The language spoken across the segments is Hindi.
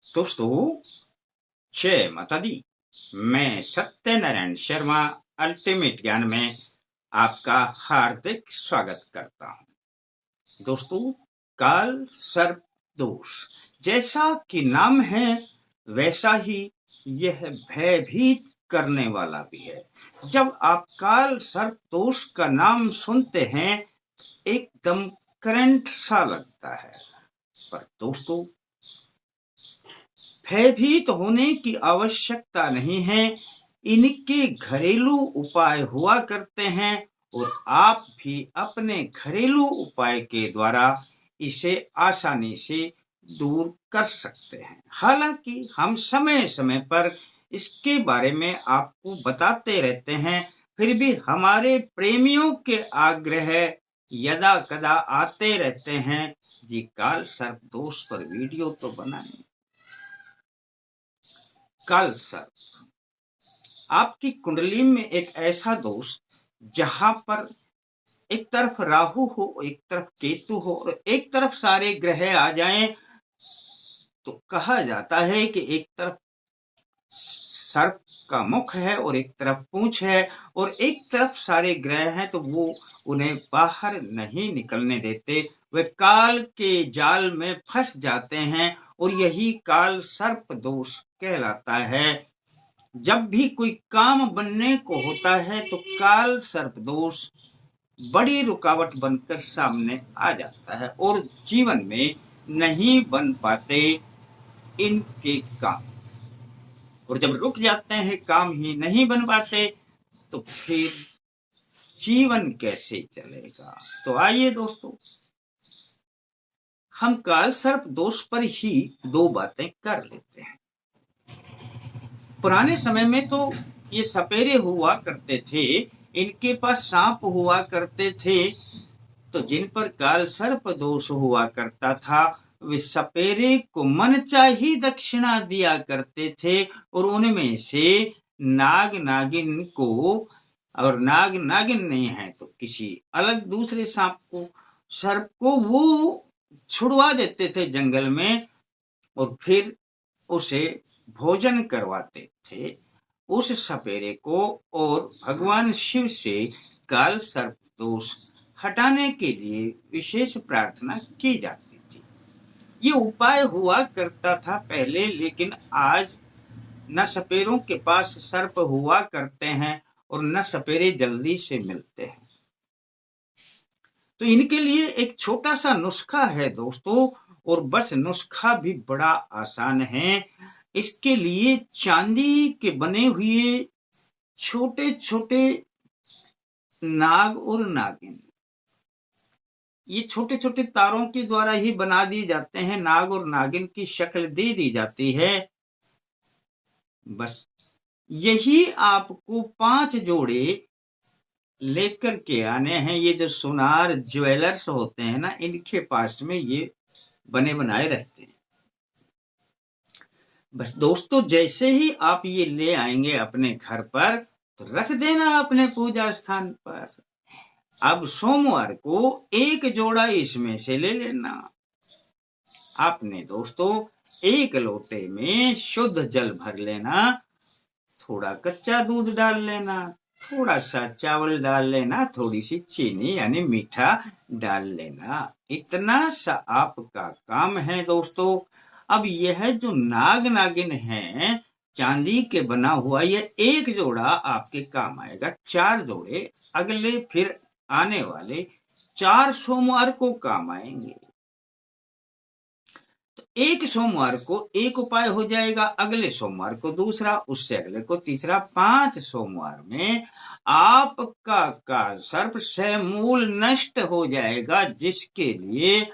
दोस्तों, जय माता दी। मैं सत्यनारायण शर्मा अल्टीमेट ज्ञान में आपका हार्दिक स्वागत करता हूं। दोस्तों, काल सर्प दोष जैसा कि नाम है वैसा ही यह भयभीत करने वाला भी है। जब आप काल सर्प दोष का नाम सुनते हैं एकदम करंट सा लगता है, पर दोस्तों भयभीत होने की आवश्यकता नहीं है। इनके घरेलू उपाय हुआ करते हैं और आप भी अपने घरेलू उपाय के द्वारा इसे आसानी से दूर कर सकते हैं। हालांकि हम समय समय पर इसके बारे में आपको बताते रहते हैं, फिर भी हमारे प्रेमियों के आग्रह यदा कदा आते रहते हैं, जी काल सर्प दोष पर वीडियो तो बनाएं। काल सर्प आपकी कुंडली में एक ऐसा दोष जहां पर एक तरफ राहु हो, एक तरफ केतु हो और एक तरफ सारे ग्रह आ जाएं, तो कहा जाता है कि एक तरफ सर्प का मुख है और एक तरफ पूंछ है और एक तरफ सारे ग्रह हैं, तो वो उन्हें बाहर नहीं निकलने देते। वे काल के जाल में फंस जाते हैं और यही काल सर्प दोष कहलाता है। जब भी कोई काम बनने को होता है तो काल सर्प दोष बड़ी रुकावट बनकर सामने आ जाता है और जीवन में नहीं बन पाते इनके काम। और जब रुक जाते हैं, काम ही नहीं बन पाते, तो फिर जीवन कैसे चलेगा। तो आइए दोस्तों, हम काल सर्प दोष पर ही दो बातें कर लेते हैं। पुराने समय में तो ये सपेरे हुआ करते थे, इनके पास सांप हुआ करते थे, तो जिन पर काल सर्प दोष हुआ करता था वे सपेरे को मनचाही दक्षिणा दिया करते थे और उनमें से नाग नागिन को, और नाग नागिन नहीं है तो किसी अलग दूसरे सांप को, सर्प को वो छुड़वा देते थे जंगल में और फिर उसे भोजन करवाते थे उस सपेरे को। और भगवान शिव से काल सर्प दोष हटाने के लिए विशेष प्रार्थना की जाती थी। ये उपाय हुआ करता था पहले, लेकिन आज न सपेरों के पास सर्प हुआ करते हैं और न सपेरे जल्दी से मिलते हैं। तो इनके लिए एक छोटा सा नुस्खा है दोस्तों, और बस नुस्खा भी बड़ा आसान है। इसके लिए चांदी के बने हुए छोटे छोटे नाग और नागिन, ये छोटे छोटे तारों के द्वारा ही बना दिए जाते हैं, नाग और नागिन की शक्ल दे दी जाती है। बस यही आपको 5 जोड़े लेकर के आने हैं। ये जो सोनार ज्वेलर्स होते हैं ना, इनके पास में ये बने बनाए रहते हैं। बस दोस्तों, जैसे ही आप ये ले आएंगे अपने घर पर, तो रख देना अपने पूजा स्थान पर। अब सोमवार को एक जोड़ा इसमें से ले लेना। आपने दोस्तों एक लोटे में शुद्ध जल भर लेना, थोड़ा कच्चा दूध डाल लेना, थोड़ा सा चावल डाल लेना, थोड़ी सी चीनी यानी मीठा डाल लेना। इतना सा आपका काम है दोस्तों। अब यह जो नाग नागिन है चांदी के बना हुआ, यह एक जोड़ा आपके काम आएगा। 4 जोड़े अगले फिर आने वाले 4 सोमवार को काम आएंगे। तो एक सोमवार को एक उपाय हो जाएगा, अगले सोमवार को दूसरा, उससे अगले को तीसरा। 5 सोमवार में आपका काल सर्प समूल नष्ट हो जाएगा, जिसके लिए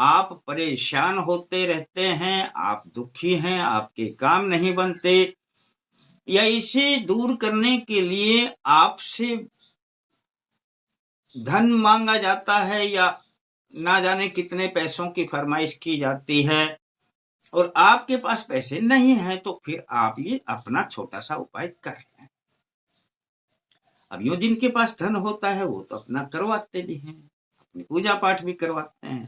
आप परेशान होते रहते हैं, आप दुखी हैं, आपके काम नहीं बनते, या इसे दूर करने के लिए आपसे धन मांगा जाता है या ना जाने कितने पैसों की फरमाइश की जाती है और आपके पास पैसे नहीं हैं, तो फिर आप ये अपना छोटा सा उपाय कर रहे हैं। अब यूं जिनके पास धन होता है वो तो अपना करवाते भी हैं, अपनी पूजा पाठ भी करवाते हैं।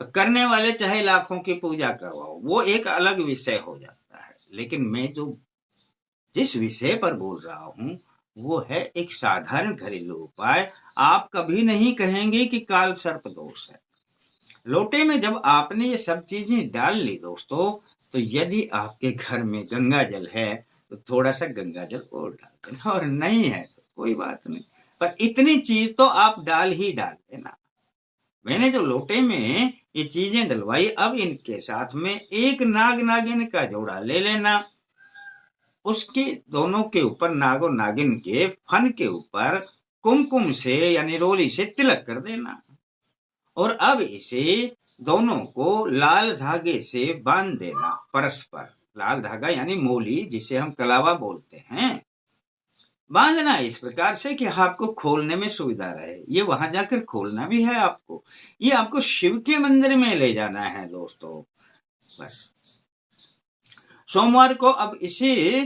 करने वाले चाहे लाखों की पूजा करवाओ, वो एक अलग विषय हो जाता है। लेकिन मैं जो जिस विषय पर बोल रहा हूं वो है एक साधारण घरेलू उपाय। आप कभी नहीं कहेंगे कि काल सर्प दोष है। लोटे में जब आपने ये सब चीजें डाल ली दोस्तों, तो यदि आपके घर में गंगा जल है तो थोड़ा सा गंगा जल और डाल देना, और नहीं है तो कोई बात नहीं, पर इतनी चीज तो आप डाल ही डाल देना। मैंने जो लोटे में ये चीजें डलवाई, अब इनके साथ में एक नाग नागिन का जोड़ा ले लेना, उसके दोनों के ऊपर नाग और नागिन के फन के ऊपर कुमकुम से यानी रोली से तिलक कर देना, और अब इसे दोनों को लाल धागे से बांध देना परस्पर। लाल धागा यानी मोली, जिसे हम कलावा बोलते हैं, बांधना इस प्रकार से कि आपको खोलने में सुविधा रहे। ये वहां जाकर खोलना भी है आपको, ये आपको शिव के मंदिर में ले जाना है दोस्तों। बस सोमवार को अब इसे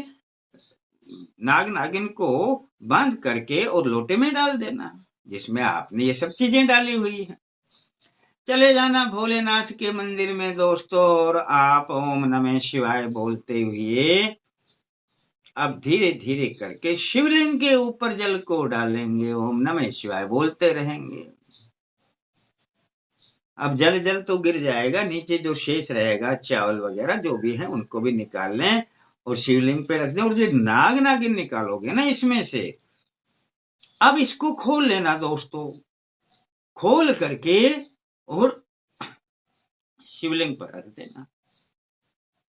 नाग नागिन को बांध करके और लोटे में डाल देना जिसमें आपने ये सब चीजें डाली हुई है। चले जाना भोलेनाथ के मंदिर में दोस्तों, और आप ओम नमः शिवाय बोलते हुए अब धीरे धीरे करके शिवलिंग के ऊपर जल को डालेंगे, ओम नमः शिवाय बोलते रहेंगे। अब जल जल तो गिर जाएगा, नीचे जो शेष रहेगा चावल वगैरह जो भी है उनको भी निकाल लें और शिवलिंग पे रख दें। और जो नाग नागिन निकालोगे ना इसमें से, अब इसको खोल लेना दोस्तों, खोल करके और शिवलिंग पर रख देना।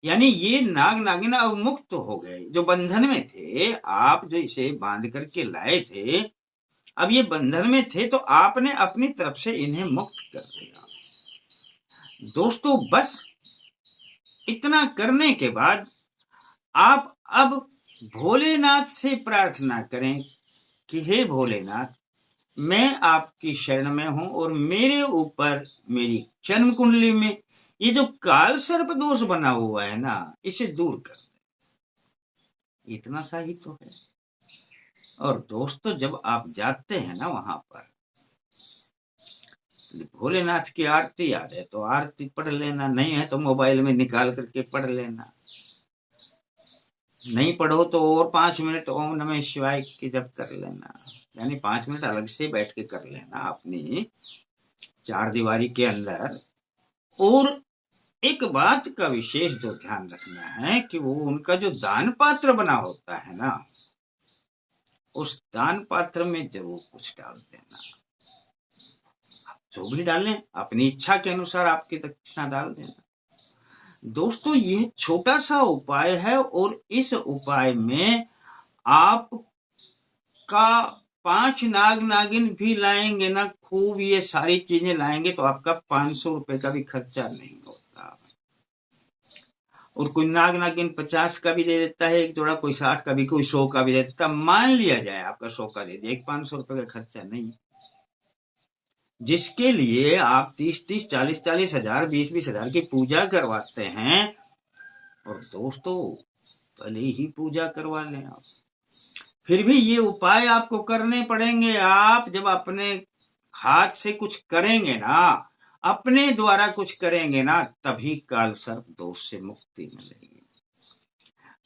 यानी ये नाग नागिन अब मुक्त हो गए, जो बंधन में थे। आप जो इसे बांध करके लाए थे, अब ये बंधन में थे तो आपने अपनी तरफ से इन्हें मुक्त कर दिया दोस्तों। बस इतना करने के बाद आप अब भोलेनाथ से प्रार्थना करें कि हे भोलेनाथ, मैं आपकी शरण में हूं और मेरे ऊपर मेरी जन्म कुंडली में ये जो काल सर्प दोष बना हुआ है ना, इसे दूर कर दे। इतना सा ही तो है। और दोस्तों जब आप जाते हैं ना वहां पर, भोलेनाथ की आरती याद है तो आरती पढ़ लेना, नहीं है तो मोबाइल में निकाल करके पढ़ लेना, नहीं पढ़ो तो और 5 मिनट ओम नमः शिवाय की जप कर लेना। यानी 5 मिनट अलग से बैठ के कर लेना अपनी 4 दीवारी के अंदर। और एक बात का विशेष जो ध्यान रखना है कि वो उनका जो दान पात्र बना होता है ना, उस दान पात्र में जरूर कुछ डाल देना। जो भी डालें अपनी इच्छा के अनुसार आपकी दक्षिणा डाल देना दोस्तों। ये छोटा सा उपाय है और इस उपाय में आप का 5 नाग नागिन भी लाएंगे ना, खूब ये सारी चीजें लाएंगे तो आपका 500 रुपए का भी खर्चा नहीं होता। और कोई नाग नागिन 50 का भी दे देता है एक जोड़ा, कोई 60 का भी, कोई 100 का भी दे देता। मान लिया जाए आपका 100 का दे दिया, एक 500 रुपए का खर्चा नहीं। जिसके लिए आप 30-30, 40-40 हजार, 20-20 हजार की पूजा करवाते हैं, और दोस्तों भले ही पूजा करवा लें आप, फिर भी ये उपाय आपको करने पड़ेंगे। आप जब अपने हाथ से कुछ करेंगे ना, अपने द्वारा कुछ करेंगे ना, तभी काल सर्प दोष से मुक्ति मिलेगी।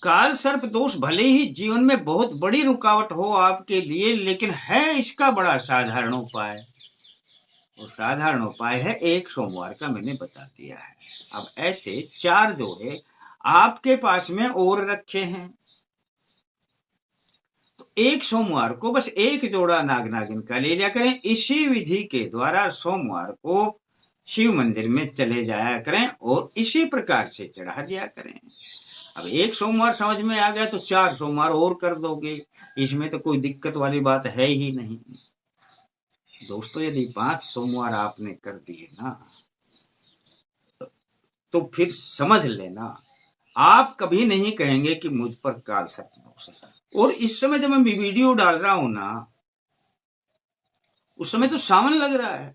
काल सर्प दोष भले ही जीवन में बहुत बड़ी रुकावट हो आपके लिए, लेकिन है इसका बड़ा साधारण उपाय। और साधारण उपाय है एक सोमवार का, मैंने बता दिया है। अब ऐसे 4 जोड़े आपके पास में और रखे हैं, तो एक सोमवार को बस एक जोड़ा नाग नागिन का ले लिया करें। इसी विधि के द्वारा सोमवार को शिव मंदिर में चले जाया करें और इसी प्रकार से चढ़ा दिया करें। अब एक सोमवार समझ में आ गया तो 4 सोमवार और कर दोगे, इसमें तो कोई दिक्कत वाली बात है ही नहीं दोस्तों। यदि 5 सोमवार आपने कर दिए ना, तो फिर समझ लेना आप कभी नहीं कहेंगे कि मुझ पर काल सर्प दोष है। और इस समय जब मैं वीडियो डाल रहा हूं ना, उस समय तो सावन लग रहा है,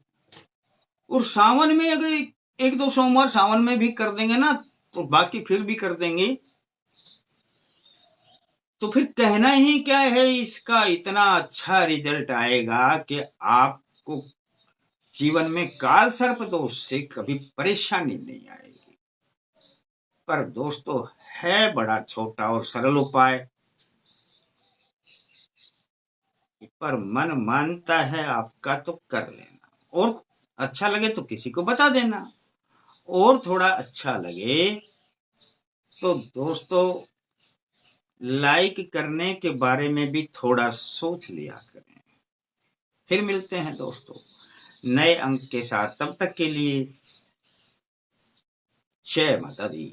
और सावन में अगर 1-2 सोमवार सावन में भी कर देंगे ना, तो बाकी फिर भी कर देंगे, तो फिर कहना ही क्या है। इसका इतना अच्छा रिजल्ट आएगा कि आपको जीवन में काल सर्प दोष से कभी परेशानी नहीं आएगी। पर दोस्तों, है बड़ा छोटा और सरल उपाय, पर मन मानता है आपका तो कर लेना, और अच्छा लगे तो किसी को बता देना, और थोड़ा अच्छा लगे तो दोस्तों लाइक करने के बारे में भी थोड़ा सोच लिया करें। फिर मिलते हैं दोस्तों नए अंक के साथ, तब तक के लिए जय माता दी।